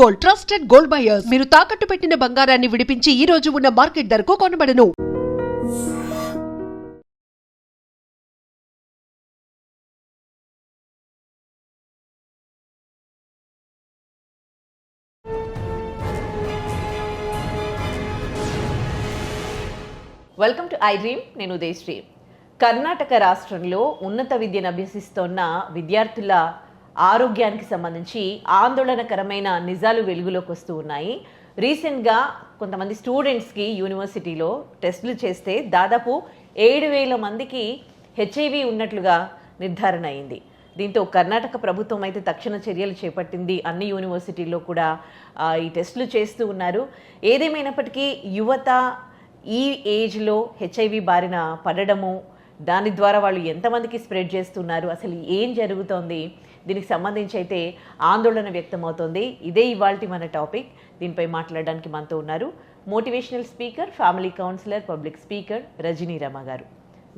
Gold, trusted gold buyers. మీరు తాకట్టు పెట్టిన బంగారాన్ని విడిపించి ఈ రోజు ఉన్న మార్కెట్ ధరకు కొనబడను. Welcome to I dream. నేను ఉదయశ్రీ. కర్ణాటక రాష్ట్రంలో ఉన్నత విద్యను అభ్యసిస్తున్న విద్యార్థుల ఆరోగ్యానికి సంబంధించి ఆందోళనకరమైన నిజాలు వెలుగులోకి వస్తూ ఉన్నాయి. రీసెంట్గా కొంతమంది స్టూడెంట్స్కి యూనివర్సిటీలో టెస్టులు చేస్తే దాదాపు 7,000 మందికి హెచ్ఐవి ఉన్నట్లుగా నిర్ధారణ అయింది. దీంతో కర్ణాటక ప్రభుత్వం అయితే తక్షణ చర్యలు చేపట్టింది. అన్ని యూనివర్సిటీల్లో కూడా ఈ టెస్టులు చేస్తూ ఉన్నారు. ఏదేమైనప్పటికీ యువత ఈ ఏజ్లో హెచ్ఐవి బారిన పడడము, దాని ద్వారా వాళ్ళు ఎంతమందికి స్ప్రెడ్ చేస్తున్నారు, అసలు ఏం జరుగుతోంది, దీనికి సంబంధించి అయితే ఆందోళన వ్యక్తమవుతోంది. ఇదే ఇవాల్టి మన టాపిక్. దీనిపై మాట్లాడడానికి మనతో ఉన్నారు motivational speaker, family counsellor, public speaker Rajani Rama గారు.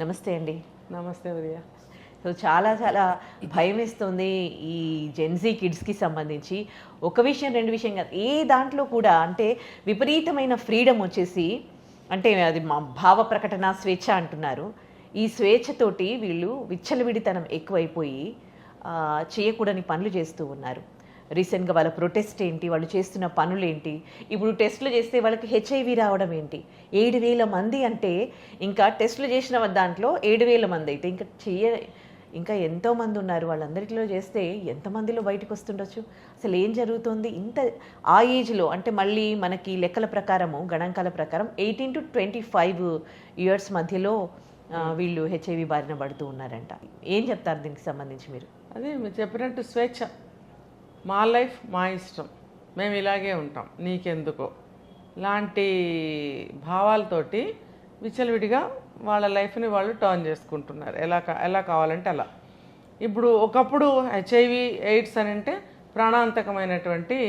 నమస్తే అండి. నమస్తే ఉదయ. సో చాలా భయం వేస్తుంది ఈ జెన్జీ కిడ్స్కి సంబంధించి. ఒక విషయం రెండు విషయం కాదు, ఏ దాంట్లో కూడా అంటే విపరీతమైన ఫ్రీడమ్ వచ్చేసి, అంటే అది మా భావ ప్రకటన స్వేచ్ఛ అంటున్నారు. ఈ స్వేచ్ఛతోటి వీళ్ళు విచ్చలవిడితనం ఎక్కువైపోయి చేయకూడని పనులు చేస్తూ ఉన్నారు. రీసెంట్గా వాళ్ళ ప్రొటెస్ట్ ఏంటి, వాళ్ళు చేస్తున్న పనులు ఏంటి, ఇప్పుడు టెస్టులు చేస్తే వాళ్ళకి హెచ్ఐవి రావడం ఏంటి. 7,000 మంది అంటే ఇంకా టెస్టులు చేసిన దాంట్లో 7,000 మంది అయితే ఇంకా ఎంతోమంది ఉన్నారు. వాళ్ళందరిలో చేస్తే ఎంతమందిలో బయటకు వస్తుండొచ్చు, అసలు ఏం జరుగుతుంది ఇంత ఆ ఏజ్లో. అంటే మళ్ళీ మనకి లెక్కల ప్రకారము, గణాంకాల ప్రకారం 18 to 25 ఇయర్స్ మధ్యలో వీళ్ళు హెచ్ఐవి బారిన పడుతూ ఉన్నారంట. ఏం చెప్తారు దీనికి సంబంధించి మీరు? అదే మీరు చెప్పినట్టు స్వేచ్ఛ, మా లైఫ్ మా ఇష్టం, మేము ఇలాగే ఉంటాం, నీకెందుకో లాంటి భావాలతోటి విచ్చలవిడిగా వాళ్ళ లైఫ్ని వాళ్ళు టర్న్ చేసుకుంటున్నారు ఎలా కావాలంటే అలా. ఇప్పుడు ఒకప్పుడు హెచ్ఐవి ఎయిడ్స్ అని అంటే ప్రాణాంతకమైనటువంటి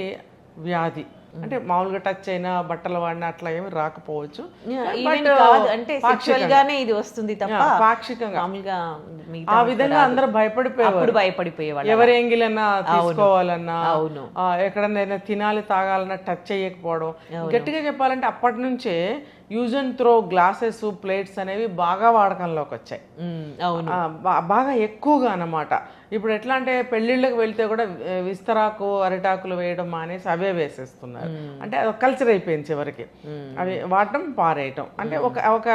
వ్యాధి. అంటే మామూలుగా టచ్ అయినా, బట్టలు వాడినా అట్లా ఏమి రాకపోవచ్చు, అంటే సెక్షువల్గానే ఇది వస్తుంది తప్ప పాక్షికంగా ఆ విధంగా అందరూ భయపడిపోయేవాళ్ళు. ఎవరి ఎంగిలన్నా తీసుకోవాలన్నా, ఎక్కడన్నా తినాలి తాగాలన్నా టచ్ చేయకపోవడం. గట్టిగా చెప్పాలంటే అప్పటి నుంచే use and throw glasses, plates అనేవి బాగా వాడకంలోకి వచ్చాయి, బాగా ఎక్కువగా అన్నమాట. ఇప్పుడు ఎట్లా అంటే పెళ్ళిళ్ళకి వెళ్తే కూడా విస్తరాకు, అరిటాకులు వేయడం మానేసి అవే వేసేస్తున్నారు. అంటే అది కల్చర్ అయిపోయింది చివరికి. అవి వాడటం, పారేయటం, అంటే ఒక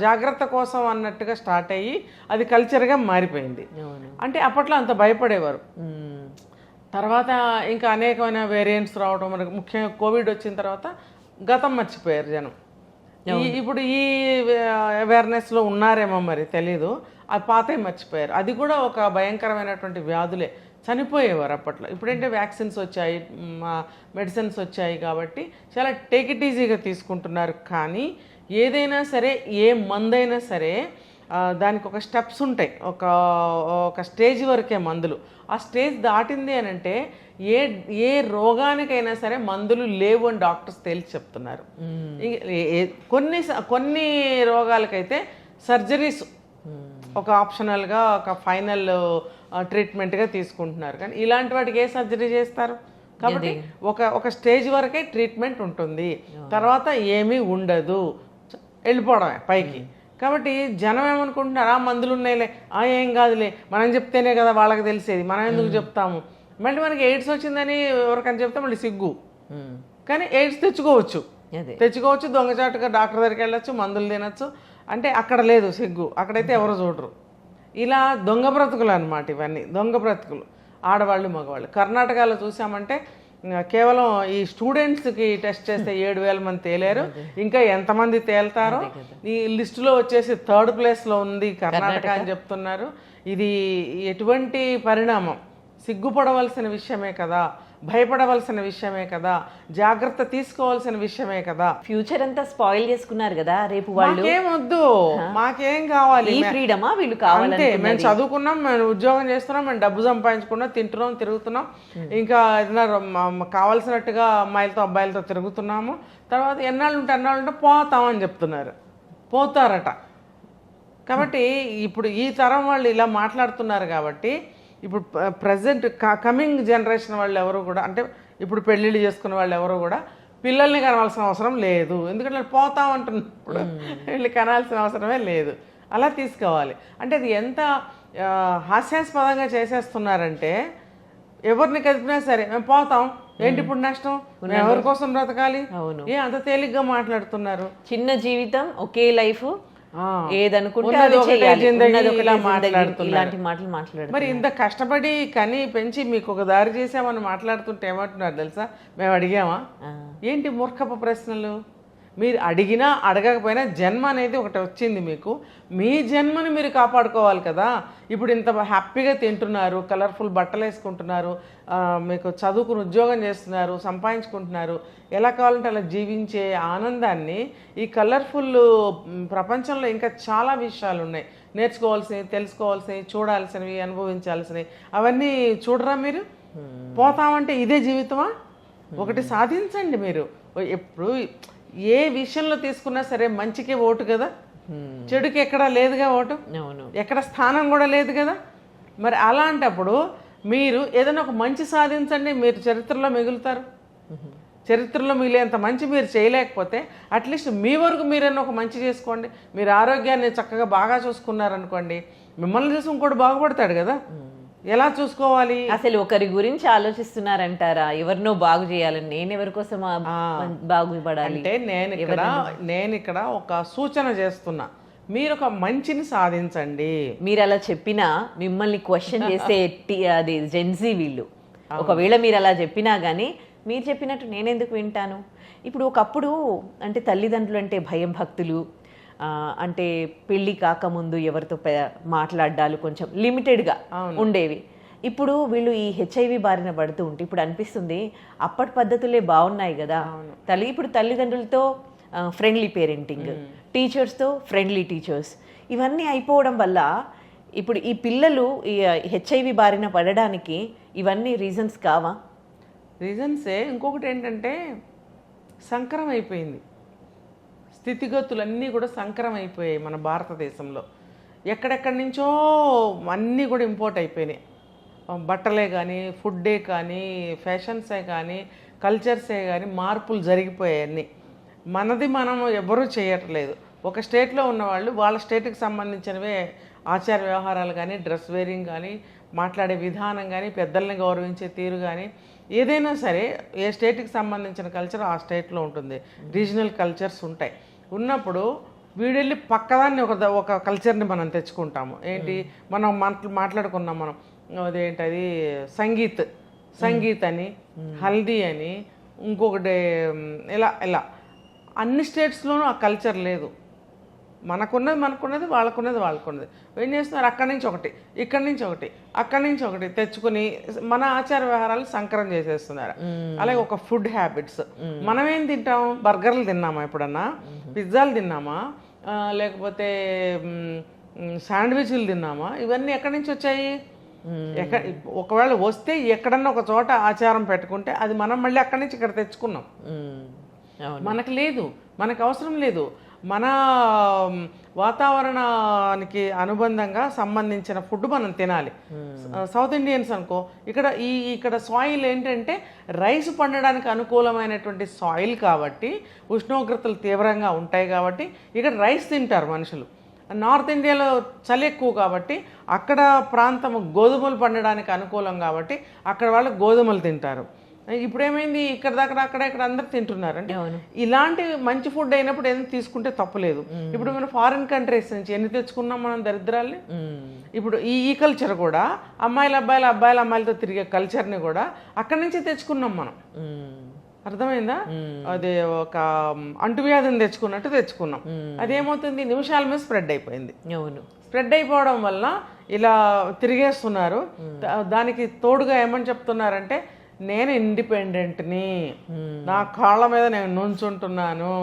జాగ్రత్త కోసం అన్నట్టుగా స్టార్ట్ అయ్యి అది కల్చర్గా మారిపోయింది. అంటే అప్పట్లో అంత భయపడేవారు. తర్వాత ఇంకా అనేకమైన వేరియంట్స్ రావడం, మనకు ముఖ్యంగా కోవిడ్ వచ్చిన తర్వాత గతం మర్చిపోయారు జనం. ఇప్పుడు ఈ అవేర్నెస్లో ఉన్నారేమో మరి తెలీదు, అది పాతే మర్చిపోయారు. అది కూడా ఒక భయంకరమైనటువంటి వ్యాధులే, చనిపోయేవారు అప్పట్లో. ఇప్పుడంటే వ్యాక్సిన్స్ వచ్చాయి, మెడిసిన్స్ వచ్చాయి కాబట్టి చాలా టేక్ ఇట్ ఈజీగా తీసుకుంటున్నారు. కానీ ఏదైనా సరే, ఏ మందైనా సరే దానికి ఒక స్టెప్స్ ఉంటాయి, ఒక స్టేజ్ వరకే మందులు. ఆ స్టేజ్ దాటింది అని అంటే ఏ రోగానికైనా సరే మందులు లేవు అని డాక్టర్స్ తేల్చి చెప్తున్నారు. కొన్ని రోగాలకైతే సర్జరీస్ ఒక ఆప్షనల్గా, ఒక ఫైనల్ ట్రీట్మెంట్గా తీసుకుంటున్నారు. కానీ ఇలాంటి వాటికి ఏ సర్జరీ చేస్తారు? కాబట్టి ఒక స్టేజ్ వరకే ట్రీట్మెంట్ ఉంటుంది, తర్వాత ఏమీ ఉండదు, వెళ్ళిపోవడమే పైకి. కాబట్టి జనం ఏమనుకుంటున్నారు, మందులు ఉన్నాయిలే, ఏం కాదులే, మనం చెప్తేనే కదా వాళ్ళకి తెలిసేది, మనం ఎందుకు చెప్తాము. మళ్ళీ మనకి ఎయిడ్స్ వచ్చిందని ఎవరికని చెప్తే మళ్ళీ సిగ్గు. కానీ ఎయిడ్స్ తెచ్చుకోవచ్చు, దొంగచాటుగా డాక్టర్ దగ్గరికి వెళ్ళొచ్చు, మందులు తినచ్చు. అంటే అక్కడ లేదు సిగ్గు, అక్కడైతే ఎవరు చూడరు. ఇలా దొంగ బ్రతుకులు అనమాట ఇవన్నీ, దొంగ బ్రతుకులు, ఆడవాళ్ళు మగవాళ్ళు. కర్ణాటకలో చూసామంటే కేవలం ఈ స్టూడెంట్స్కి టెస్ట్ చేస్తే 7,000 మంది తేలేరు, ఇంకా ఎంతమంది తేల్తారో. ఈ లిస్టులో వచ్చేసి 3rd ప్లేస్లో ఉంది కర్ణాటక అని చెప్తున్నారు. ఇది ఎటువంటి పరిణామం? సిగ్గుపడవలసిన విషయమే కదా, భయపడవలసిన విషయమే కదా, జాగ్రత్త తీసుకోవాల్సిన విషయమే కదా. ఫ్యూచర్ అంతా స్పాయిల్ చేసుకున్నారు కదా. రేపు వాళ్ళు ఏమొద్దు, మాకేం కావాలి, ఫ్రీడమా వీళ్ళు కావాలంటే. మేము చదువుకున్నాం, మేము ఉద్యోగం చేస్తున్నాం, మేము డబ్బు సంపాదించుకున్నాం, తింటున్నాం, తిరుగుతున్నాం, ఇంకా ఏదైనా కావాల్సినట్టుగా అమ్మాయిలతో అబ్బాయిలతో తిరుగుతున్నాము. తర్వాత ఎన్నాళ్ళు ఉంటే పోతామని చెప్తున్నారు, పోతారట. కాబట్టి ఇప్పుడు ఈ తరం వాళ్ళు ఇలా మాట్లాడుతున్నారు. కాబట్టి ఇప్పుడు ప్రజెంట్ కమింగ్ జనరేషన్ వాళ్ళు ఎవరు కూడా, అంటే ఇప్పుడు పెళ్ళిళ్ళు చేసుకున్న వాళ్ళు ఎవరు కూడా పిల్లల్ని కనాల్సిన అవసరం లేదు, ఎందుకంటే వాళ్ళు పోతామంటున్నప్పుడు వీళ్ళు కనాల్సిన అవసరమే లేదు. అలా తీసుకోవాలి. అంటే అది ఎంత హాస్యాస్పదంగా చేసేస్తున్నారంటే, ఎవరిని కదిపినా సరే మేము పోతాం, ఏంటి ఇప్పుడు నష్టం, మేము ఎవరి కోసం బ్రతకాలి, అంత తేలిగ్గా మాట్లాడుతున్నారు. చిన్న జీవితం ఒకే లైఫ్, ఏదనుకుంటే ఇలాంటి మాటలు మాట్లాడుతున్నారు. మరి ఇంత కష్టపడి కని పెంచి మీకు ఒక దారి చేసామని మాట్లాడుతుంటే ఏమంటున్నారు తెలుసా? మేము అడిగామా? ఏంటి మూర్ఖపు ప్రశ్నలు? మీరు అడిగినా అడగకపోయినా జన్మ అనేది ఒకటి వచ్చింది మీకు, మీ జన్మని మీరు కాపాడుకోవాలి కదా. ఇప్పుడు ఇంత హ్యాపీగా తింటున్నారు, కలర్ఫుల్ బట్టలు వేసుకుంటున్నారు, మీకు చదువుకుని ఉద్యోగం చేస్తున్నారు, సంపాదించుకుంటున్నారు, ఎలా కావాలంటే అలా జీవించే ఆనందాన్ని ఈ కలర్ఫుల్ ప్రపంచంలో ఇంకా చాలా విషయాలు ఉన్నాయి, నేర్చుకోవాల్సినవి, తెలుసుకోవాల్సినవి, చూడాల్సినవి, అనుభవించాల్సినవి. అవన్నీ చూడరా మీరు? పోతామంటే ఇదే జీవితమా? ఒకటి సాధించండి మీరు. ఎప్పుడు ఏ విషయంలో తీసుకున్నా సరే మంచికే ఓటు కదా, చెడుకి ఎక్కడా లేదుగా ఓటు, ఎక్కడ స్థానం కూడా లేదు కదా. మరి అలాంటప్పుడు మీరు ఏదైనా ఒక మంచి సాధించండి, మీరు చరిత్రలో మిగులుతారు. చరిత్రలో మిగిలేంత మంచి మీరు చేయలేకపోతే అట్లీస్ట్ మీ వరకు మీరైనా ఒక మంచి చేసుకోండి. మీరు ఆరోగ్యాన్ని చక్కగా బాగా చూసుకున్నారనుకోండి, మిమ్మల్ని చూసి ఇంకోటి బాగుపడతాడు కదా. ఎలా చూసుకోవాలి? అసలు ఒకరి గురించి ఆలోచిస్తున్నారంటారా? ఎవరినో బాగు చేయాలని, నేను ఎవరి కోసం బాగుపడాలి అంటే నేను ఇక్కడ ఒక సూచన చేస్తున్నా, మీరు ఒక మంచిని సాధించండి. మీరు అలా చెప్పినా మిమ్మల్ని క్వశ్చన్ చేసే అది జెన్జీ వీళ్ళు. ఒకవేళ మీరు అలా చెప్పినా కానీ మీరు చెప్పినట్టు నేనెందుకు వింటాను? ఇప్పుడు ఒకప్పుడు అంటే తల్లిదండ్రులు అంటే భయం భక్తులు, అంటే పెళ్ళి కాకముందు ఎవరితో మాట్లాడాలు కొంచెం లిమిటెడ్గా ఉండేవి. ఇప్పుడు వీళ్ళు ఈ హెచ్ఐవి బారిన పడుతూ ఉంటే ఇప్పుడు అనిపిస్తుంది అప్పటి పద్ధతులే బాగున్నాయి కదా. ఇప్పుడు తల్లిదండ్రులతో ఫ్రెండ్లీ పేరెంటింగ్, టీచర్స్తో ఫ్రెండ్లీ టీచర్స్, ఇవన్నీ అయిపోవడం వల్ల ఇప్పుడు ఈ పిల్లలు ఈ హెచ్ఐవి బారిన పడడానికి ఇవన్నీ రీజన్స్ కావా? రీజన్సే. ఇంకొకటి ఏంటంటే సంకరం అయిపోయింది, స్థితిగతులన్నీ కూడా సంకరం అయిపోయాయి మన భారతదేశంలో. ఎక్కడెక్కడి నుంచో అన్నీ కూడా ఇంపోర్ట్ అయిపోయినాయి. బట్టలే కానీ, ఫుడ్డే కానీ, ఫ్యాషన్సే కానీ, కల్చర్సే కానీ మార్పులు జరిగిపోయాయి అన్నీ. మనది మనం ఎవరూ చేయట్లేదు. ఒక స్టేట్లో ఉన్నవాళ్ళు వాళ్ళ స్టేట్కి సంబంధించినవే ఆచార వ్యవహారాలు కానీ, డ్రెస్ వేరింగ్ కానీ, మాట్లాడే విధానం కానీ, పెద్దల్ని గౌరవించే తీరు కానీ, ఏదైనా సరే ఏ స్టేట్కి సంబంధించిన కల్చర్ ఆ స్టేట్లో ఉంటుంది. రీజనల్ కల్చర్స్ ఉంటాయి. ఉన్నప్పుడు వీడెళ్ళి పక్కదాన్ని ఒక కల్చర్ని మనం తెచ్చుకుంటాము. ఏంటి మనం మాట్లాడుకున్నాం మనం, అదేంటది సంగీత్ అని, హల్దీ అని, ఇంకొకటి ఇలా అన్ని స్టేట్స్లోనూ ఆ కల్చర్ లేదు. మనకున్నది వాళ్ళకున్నది. ఏం చేస్తున్నారు? అక్కడి నుంచి ఒకటి, ఇక్కడి నుంచి ఒకటి, అక్కడి నుంచి ఒకటి తెచ్చుకుని మన ఆచార వ్యవహారాలు సంకరం చేసేస్తున్నారు. అలాగే ఒక ఫుడ్ హ్యాబిట్స్, మనం ఏం తింటాం? బర్గర్లు తిన్నామా ఎప్పుడన్నా? పిజ్జాలు తిన్నామా? లేకపోతే శాండ్విచ్లు తిన్నామా? ఇవన్నీ ఎక్కడి నుంచి వచ్చాయి? ఒకవేళ వస్తే ఎక్కడన్నా ఒక చోట ఆచారం పెట్టుకుంటే అది మనం మళ్ళీ అక్కడి నుంచి ఇక్కడ తెచ్చుకున్నాం. మనకు లేదు, మనకు అవసరం లేదు. మన వాతావరణానికి అనుబంధంగా సంబంధించిన ఫుడ్ మనం తినాలి. సౌత్ ఇండియన్స్ అనుకో, ఇక్కడ సాయిల్ ఏంటంటే రైస్ పండడానికి అనుకూలమైనటువంటి సాయిల్ కాబట్టి, ఉష్ణోగ్రతలు తీవ్రంగా ఉంటాయి కాబట్టి ఇక్కడ రైస్ తింటారు మనుషులు. నార్త్ ఇండియాలో చలి ఎక్కువ కాబట్టి అక్కడ ప్రాంతం గోధుమలు పండడానికి అనుకూలం కాబట్టి అక్కడ వాళ్ళు గోధుమలు తింటారు. ఇప్పుడు ఏమైంది? ఇక్కడ దాకా ఇక్కడ అందరు తింటున్నారు. అంటే ఇలాంటి మంచి ఫుడ్ అయినప్పుడు ఏదైనా తీసుకుంటే తప్పులేదు. ఇప్పుడు మనం ఫారిన్ కంట్రీస్ నుంచి ఎన్ని తెచ్చుకున్నాం మనం దరిద్రాల్ని. ఇప్పుడు ఈ కల్చర్ కూడా అమ్మాయిలతో తిరిగే కల్చర్ని కూడా అక్కడి నుంచి తెచ్చుకున్నాం మనం. అర్థమైందా? అదే ఒక అంటువ్యాధిని తెచ్చుకున్నట్టు తెచ్చుకున్నాం. అదేమవుతుంది? నిమిషాల మీద స్ప్రెడ్ అయిపోయింది. స్ప్రెడ్ అయిపోవడం వల్ల ఇలా తిరిగేస్తున్నారు. దానికి తోడుగా ఏమని చెప్తున్నారంటే, నేను ఇండిపెండెంట్ని, నా కాళ్ళ మీద నేను నుంచుంటున్నాను,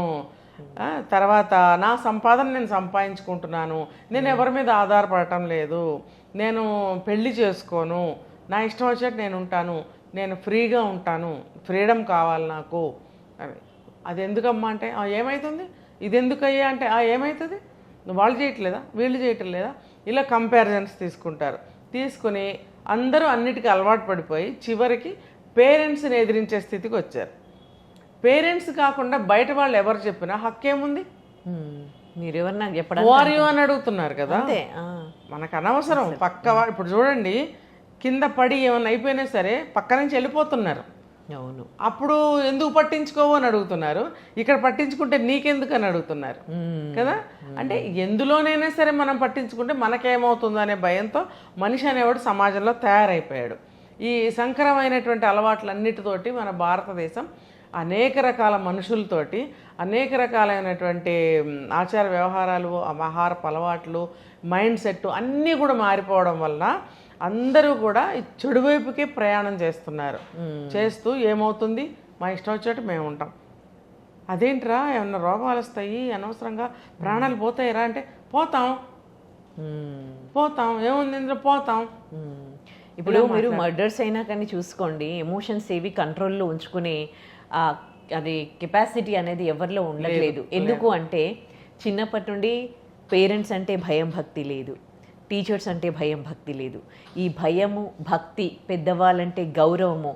తర్వాత నా సంపాదన నేను సంపాదించుకుంటున్నాను, నేను ఎవరి మీద ఆధారపడటం లేదు, నేను పెళ్లి చేసుకోను, నా ఇష్టం వచ్చినట్టు నేను ఉంటాను, నేను ఫ్రీగా ఉంటాను, ఫ్రీడమ్ కావాలి నాకు. అది ఎందుకమ్మా అంటే ఏమవుతుంది? ఇది ఎందుకయ్యా అంటే ఏమవుతుంది? వాళ్ళు చేయట్లేదా, వీళ్ళు చేయటం లేదా? ఇలా కంపారిజన్స్ తీసుకుంటారు. తీసుకుని అందరూ అన్నిటికీ అలవాటు పడిపోయి చివరికి పేరెంట్స్ని ఎదిరించే స్థితికి వచ్చారు. పేరెంట్స్ కాకుండా బయట వాళ్ళు ఎవరు చెప్పినా హక్కేముంది? మీరెవరు నాకు చెప్పడం వారియు అని అడుగుతున్నారు కదా. మనకు అనవసరం. ఇప్పుడు చూడండి, కింద పడి ఏమన్నా అయిపోయినా సరే పక్క నుంచి వెళ్ళిపోతున్నారు. అవును. అప్పుడు ఎందుకు పట్టించుకోవు అని అడుగుతున్నారు. ఇక్కడ పట్టించుకుంటే నీకెందుకు అని అడుగుతున్నారు కదా. అంటే ఎందులోనైనా సరే మనం పట్టించుకుంటే మనకేమవుతుందో అనే భయంతో మనిషి అనేవాడు సమాజంలో తయారైపోయాడు. ఈ సంకరమైనటువంటి అలవాట్లన్నిటితోటి మన భారతదేశం అనేక రకాల మనుషులతోటి అనేక రకాలైనటువంటి ఆచార వ్యవహారాలు, ఆహారపు అలవాట్లు, మైండ్ సెట్ అన్నీ కూడా మారిపోవడం వల్ల అందరూ కూడా చెడు వైపుకే ప్రయాణం చేస్తున్నారు. చేస్తూ ఏమవుతుంది, మా ఇష్టం వచ్చేట్టు మేము ఉంటాం. అదేంట్రా ఏమన్నా రోగాలు వస్తాయి, అనవసరంగా ప్రాణాలు పోతాయిరా అంటే పోతాం ఏముంది ఇందులో పోతాం. ఇప్పుడు మీరు మర్డర్స్ అయినా కానీ చూసుకోండి, ఎమోషన్స్ ఏవి కంట్రోల్లో ఉంచుకునే అది కెపాసిటీ అనేది ఎవరిలో ఉండట్లేదు. ఎందుకు అంటే చిన్నప్పటి నుండి పేరెంట్స్ అంటే భయం భక్తి లేదు, టీచర్స్ అంటే భయం భక్తి లేదు. ఈ భయము భక్తి, పెద్దవాళ్ళంటే గౌరవము,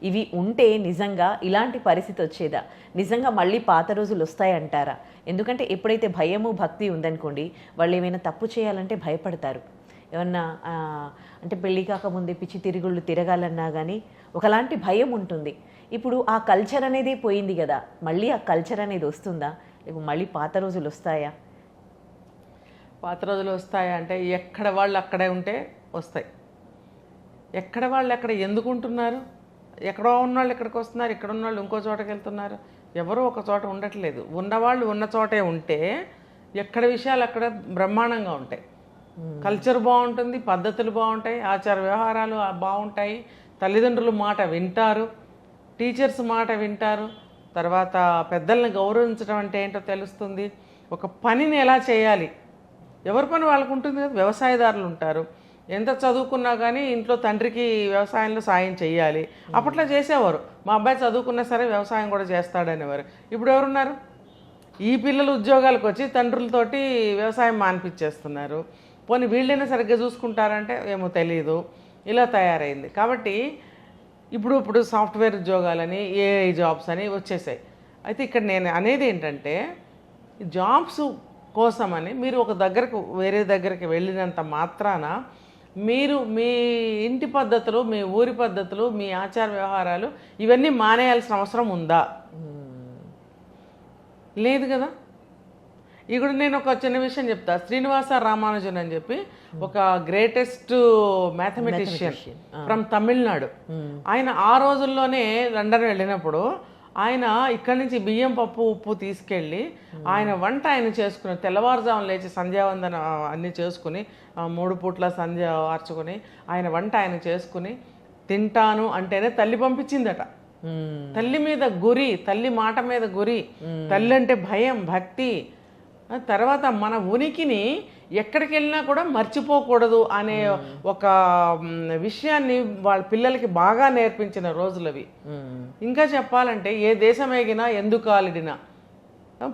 ఇవి ఉంటే నిజంగా ఇలాంటి పరిస్థితి వచ్చేదా? నిజంగా మళ్ళీ పాత రోజులు వస్తాయంటారా? ఎందుకంటే ఎప్పుడైతే భయము భక్తి ఉందనుకోండి, వాళ్ళు ఏమైనా తప్పు చేయాలంటే భయపడతారు. ఏమన్నా అంటే పెళ్ళి కాకముందే పిచ్చి తిరుగుళ్ళు తిరగాలన్నా కానీ ఒకలాంటి భయం ఉంటుంది. ఇప్పుడు ఆ కల్చర్ అనేది పోయింది కదా, మళ్ళీ ఆ కల్చర్ అనేది వస్తుందా? లేకపోతే మళ్ళీ పాత రోజులు వస్తాయా? పాత రోజులు వస్తాయా అంటే ఎక్కడ వాళ్ళు అక్కడే ఉంటే వస్తాయి. ఎక్కడ వాళ్ళు ఎక్కడ ఎందుకు ఉంటున్నారు? ఎక్కడో ఉన్నవాళ్ళు ఇక్కడికి వస్తున్నారు, ఇక్కడ ఉన్నవాళ్ళు ఇంకో చోటకి వెళ్తున్నారు. ఎవరు ఒక చోట ఉండట్లేదు. ఉన్నవాళ్ళు ఉన్న చోటే ఉంటే ఎక్కడ విషయాలు అక్కడ బ్రహ్మాండంగా ఉంటాయి. కల్చర్ బాగుంటుంది, పద్ధతులు బాగుంటాయి, ఆచార వ్యవహారాలు బాగుంటాయి, తల్లిదండ్రుల మాట వింటారు, టీచర్స్ మాట వింటారు, తర్వాత పెద్దల్ని గౌరవించడం అంటే ఏంటో తెలుస్తుంది. ఒక పనిని ఎలా చేయాలి, ఎవరి పని వాళ్ళకు ఉంటుంది కదా. వ్యవసాయదారులు ఉంటారు, ఎంత చదువుకున్నా కానీ ఇంట్లో తండ్రికి వ్యవసాయంలో సాయం చేయాలి. అప్పట్లో చేసేవారు, మా అబ్బాయి చదువుకున్నా సరే వ్యవసాయం కూడా చేస్తాడనేవారు. ఇప్పుడు ఎవరున్నారు? ఈ పిల్లలు ఉద్యోగాలకు వచ్చి తండ్రులతోటి వ్యవసాయం మానిపించేస్తున్నారు. పోనీ వీళ్ళైనా సరిగ్గా చూసుకుంటారంటే ఏమో తెలియదు. ఇలా తయారైంది. కాబట్టి ఇప్పుడు సాఫ్ట్వేర్ ఉద్యోగాలని, ఏఐ జాబ్స్ అని వచ్చేసాయి. అయితే ఇక్కడ నేను అనేది ఏంటంటే, జాబ్స్ కోసమని మీరు ఒక దగ్గరకు వేరే దగ్గరికి వెళ్ళినంత మాత్రాన మీరు మీ ఇంటి పద్ధతులు, మీ ఊరి పద్ధతులు, మీ ఆచార వ్యవహారాలు ఇవన్నీ మానేయాల్సిన అవసరం ఉందా? లేదు కదా. ఇక్కడ నేను ఒక చిన్న విషయం చెప్తా. శ్రీనివాస రామానుజన్ అని చెప్పి ఒక గ్రేటెస్ట్ మ్యాథమెటిషియన్ ఫ్రమ్ తమిళనాడు. ఆయన ఆ రోజుల్లోనే లండన్ వెళ్ళినప్పుడు ఆయన ఇక్కడి నుంచి బియ్యం, పప్పు, ఉప్పు తీసుకెళ్ళి ఆయన వంట ఆయన చేసుకుని తెల్లవారుజామున లేచి సంధ్యావందన అన్నీ చేసుకుని 3 పూట్ల సంధ్య వార్చుకుని ఆయన వంట ఆయన చేసుకుని తింటాను అంటేనే తల్లి పంపించిందట. తల్లి మీద గురి, తల్లి మాట మీద గురి, తల్లి అంటే భయం భక్తి. తర్వాత మన ఉనికిని ఎక్కడికి వెళ్ళినా కూడా మర్చిపోకూడదు అనే ఒక విషయాన్ని వాళ్ళ పిల్లలకి బాగా నేర్పించిన రోజులవి. ఇంకా చెప్పాలంటే ఏ దేశం ఎగినా ఎందుకు ఆలిడినా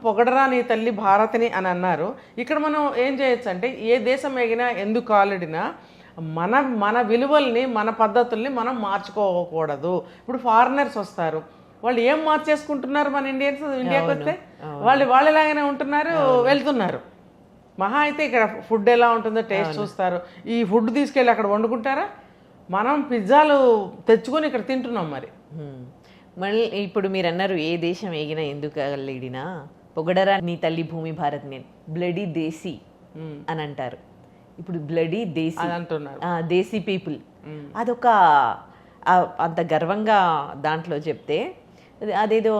పొగడరా నీ తల్లి భారతిని అని అన్నారు. ఇక్కడ మనం ఏం చేయొచ్చు అంటే ఏ దేశం ఎగినా ఎందుకు ఆలిడినా మన విలువల్ని, మన పద్ధతుల్ని మనం మార్చుకోకూడదు. ఇప్పుడు ఫారినర్స్ వస్తారు, వాళ్ళు ఏం మార్చేసుకుంటున్నారు? మన ఇండియాకి వస్తే వాళ్ళు ఎలాగైనా ఉంటున్నారు, వెళ్తున్నారు. మహా అయితే ఇక్కడ ఫుడ్ ఎలా ఉంటుందో టేస్ట్ చూస్తారు. ఈ ఫుడ్ తీసుకెళ్ళి అక్కడ వండుకుంటారా? మనం పిజ్జాలు తెచ్చుకొని ఇక్కడ తింటున్నాం. మళ్ళీ ఇప్పుడు మీరు అన్నారు ఏ దేశం ఎగినా ఎందుకు లేడినా పొగడరా నీ తల్లి భూమి భారత్, నేను బ్లడీ దేశీ అని అంటారు. ఇప్పుడు బ్లడీ దేశీ అంటున్నారు, దేశీ పీపుల్. అదొక అంత గర్వంగా దాంట్లో చెప్తే అదేదో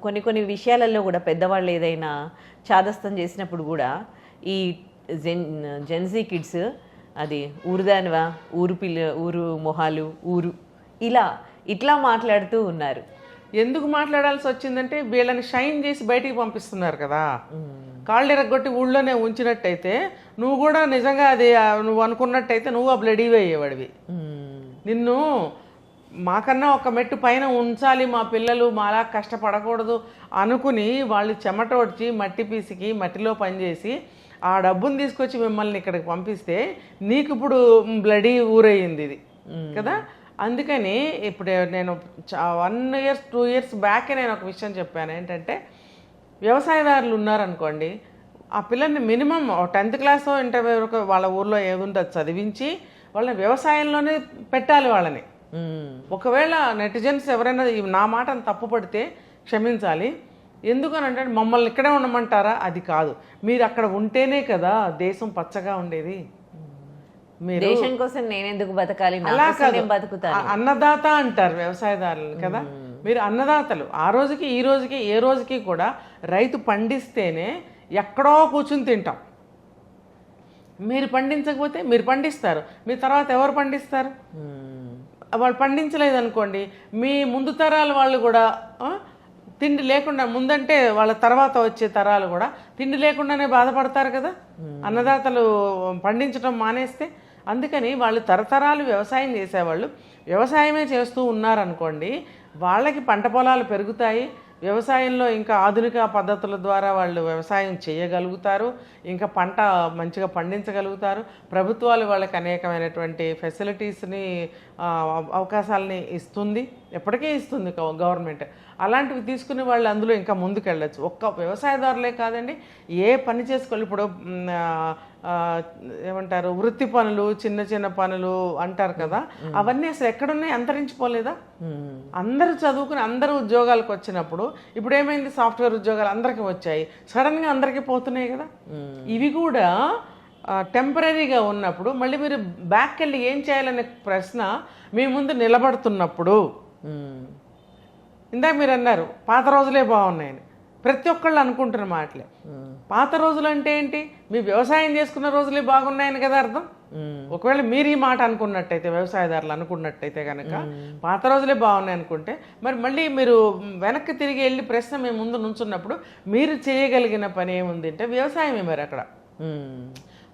కొన్ని విషయాలలో కూడా పెద్దవాళ్ళు ఏదైనా చాదస్తం చేసినప్పుడు కూడా ఈ జెన్జీ కిడ్స్ అది ఊరుదానివా, ఊరు మొహాలు, ఊరు ఇట్లా మాట్లాడుతూ ఉన్నారు. ఎందుకు మాట్లాడాల్సి వచ్చిందంటే వీళ్ళని షైన్ చేసి బయటికి పంపిస్తున్నారు కదా. కాళ్ళు ఎరగొట్టి ఊళ్ళోనే ఉంచినట్టయితే నువ్వు కూడా నిజంగా అది నువ్వు అనుకున్నట్టయితే నువ్వు ఆ బ్లడీ అయ్యేవాడివి. నిన్ను మాకన్నా ఒక మెట్టు పైన ఉంచాలి, మా పిల్లలు మాలా కష్టపడకూడదు అనుకుని వాళ్ళు చెమట వచ్చి మట్టి పీసికి మట్టిలో పనిచేసి ఆ డబ్బును తీసుకొచ్చి మిమ్మల్ని ఇక్కడికి పంపిస్తే నీకు ఇప్పుడు బ్లడీ ఊరయ్యింది ఇది కదా. అందుకని ఇప్పుడు నేను 1 year 2 years బ్యాకే నేను ఒక విషయం చెప్పాను ఏంటంటే, వ్యవసాయదారులు ఉన్నారనుకోండి, ఆ పిల్లల్ని మినిమం 10th క్లాస్ ఇంటర్ వరకు వాళ్ళ ఊర్లో ఏదుంటే చదివించి వాళ్ళని వ్యవసాయంలోనే పెట్టాలి వాళ్ళని. ఒకవేళ నెటిజన్స్ ఎవరైనా నా మాటను తప్పుపడితే క్షమించాలి. ఎందుకనంటే మమ్మల్ని ఇక్కడే ఉండమంటారా? అది కాదు. మీరు అక్కడ ఉంటేనే కదా దేశం పచ్చగా ఉండేది. మీరు దేశం కోసం నేనెందుకు బతకాలి, అలా కాదు, అన్నదాత అంటారు వ్యవసాయదారులు కదా. మీరు అన్నదాతలు. ఆ రోజుకి ఈ రోజుకి ఏ రోజుకి కూడా రైతు పండిస్తేనే ఎక్కడో కూర్చుని తింటాం. మీరు పండించకపోతే మీరు పండిస్తారు, మీ తర్వాత ఎవరు పండిస్తారు? వాళ్ళు పండించలేదు అనుకోండి, మీ ముందు తరాల వాళ్ళు కూడా తిండి లేకుండా, ముందంటే వాళ్ళ తర్వాత వచ్చే తరాలు కూడా తిండి లేకుండానే బాధపడతారు కదా అన్నదాతలు పండించడం మానేస్తే. అందుకని వాళ్ళు తరతరాలు వ్యవసాయం చేసేవాళ్ళు వ్యవసాయమే చేస్తూ ఉన్నారనుకోండి, వాళ్ళకి పంట పొలాలు పెరుగుతాయి. వ్యవసాయంలో ఇంకా ఆధునిక పద్ధతుల ద్వారా వాళ్ళు వ్యవసాయం చేయగలుగుతారు, ఇంకా పంట మంచిగా పండించగలుగుతారు. ప్రభుత్వాలు వాళ్ళకి అనేకమైనటువంటి ఫెసిలిటీస్ని అవకాశాలని ఇస్తుంది, ఎప్పటికీ ఇస్తుంది గవర్నమెంట్. అలాంటివి తీసుకుని వాళ్ళు అందులో ఇంకా ముందుకెళ్ళచ్చు. ఒక్క వ్యవసాయదారులే కాదండి, ఏ పని చేసుకోవాలి. ఇప్పుడు ఏమంటారు, వృత్తి పనులు, చిన్న చిన్న పనులు అంటారు కదా, అవన్నీ అసలు ఎక్కడున్నాయి? అంతరించిపోలేదా? అందరూ చదువుకుని అందరూ ఉద్యోగాలకు వచ్చినప్పుడు ఇప్పుడు ఏమైంది? సాఫ్ట్వేర్ ఉద్యోగాలు అందరికీ వచ్చాయి, సడన్గా అందరికీ పోతున్నాయి కదా. ఇవి కూడా టెంపరీగా ఉన్నప్పుడు మళ్ళీ మీరు బ్యాక్ వెళ్ళి ఏం చేయాలనే ప్రశ్న మీ ముందు నిలబడుతున్నప్పుడు, ఇందాక మీరు అన్నారు పాత రోజులే బాగున్నాయని, ప్రతి ఒక్కళ్ళు అనుకుంటున్న మాటలే. పాత రోజులు అంటే ఏంటి? మీ వ్యవసాయం చేసుకున్న రోజులే బాగున్నాయని కదా అర్థం. ఒకవేళ మీరు ఈ మాట అనుకున్నట్టయితే, వ్యవసాయదారులు అనుకున్నట్టయితే కనుక పాత రోజులే బాగున్నాయి అనుకుంటే, మరి మళ్ళీ మీరు వెనక్కి తిరిగి వెళ్ళి ప్రశ్న మీ ముందు నుంచున్నప్పుడు మీరు చేయగలిగిన పని ఏముంది అంటే వ్యవసాయమే మరి అక్కడ.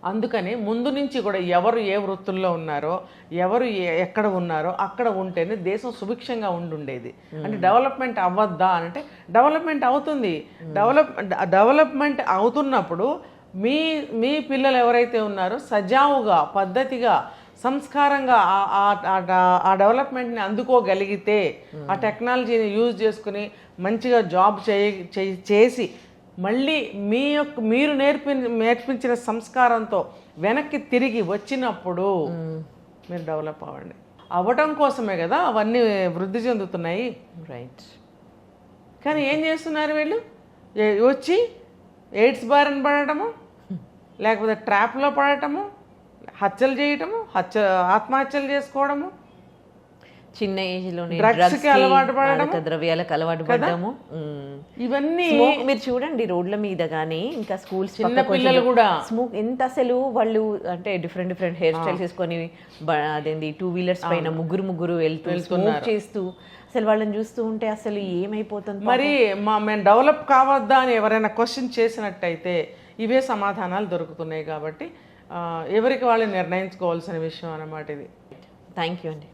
అందుకని ముందు నుంచి కూడా ఎవరు ఏ వృత్తుల్లో ఉన్నారో, ఎవరు ఎక్కడ ఉన్నారో అక్కడ ఉంటేనే దేశం సుభిక్షంగా ఉండుండేది. అంటే డెవలప్మెంట్ అవ్వద్దా అంటే డెవలప్మెంట్ అవుతుంది. డెవలప్మెంట్ అవుతున్నప్పుడు మీ పిల్లలు ఎవరైతే ఉన్నారో సజావుగా, పద్ధతిగా, సంస్కారంగా ఆ డెవలప్మెంట్ని అందుకోగలిగితే, ఆ టెక్నాలజీని యూజ్ చేసుకుని మంచిగా జాబ్ చేసి మళ్ళీ మీరు నేర్పించిన సంస్కారంతో వెనక్కి తిరిగి వచ్చినప్పుడు మీరు డెవలప్ అవ్వండి. అవ్వటం కోసమే కదా అవన్నీ వృద్ధి చెందుతున్నాయి. రైట్. కానీ ఏం చేస్తున్నారు వీళ్ళు? వచ్చి ఎయిడ్స్ బారిన పడటము, లేకపోతే ట్రాప్లో పడటము, హత్యలు చేయటము, ఆత్మహత్యలు చేసుకోవడము, చిన్న ఏజ్ లోనే డ్రగ్స్కి అలవాటు పడడం, ద్రవ్యాలకు అలవాటు పడడము, ఇవన్నీ మీరు చూడండి రోడ్ల మీద కానీ ఇంకా స్కూల్స్ చిన్న పిల్లలు కూడా స్మోక్ ఎంత అసలు వాళ్ళు అంటే డిఫరెంట్ హెయిర్ స్టైల్స్ వేసుకొని అదేంది 2 వీలర్స్ పైన ముగ్గురు వెళ్తూ స్మోక్ చేస్తూ అసలు వాళ్ళని చూస్తూ ఉంటే అసలు ఏమైపోతుంది. మరి మేము డెవలప్ కావద్దా అని ఎవరైనా క్వశ్చన్ చేసినట్టయితే ఇవే సమాధానాలు దొరుకుతున్నాయి. కాబట్టి ఎవరికి వాళ్ళు నిర్ణయించుకోవాల్సిన విషయం అన్నమాట ఇది. థ్యాంక్ యూ అండి.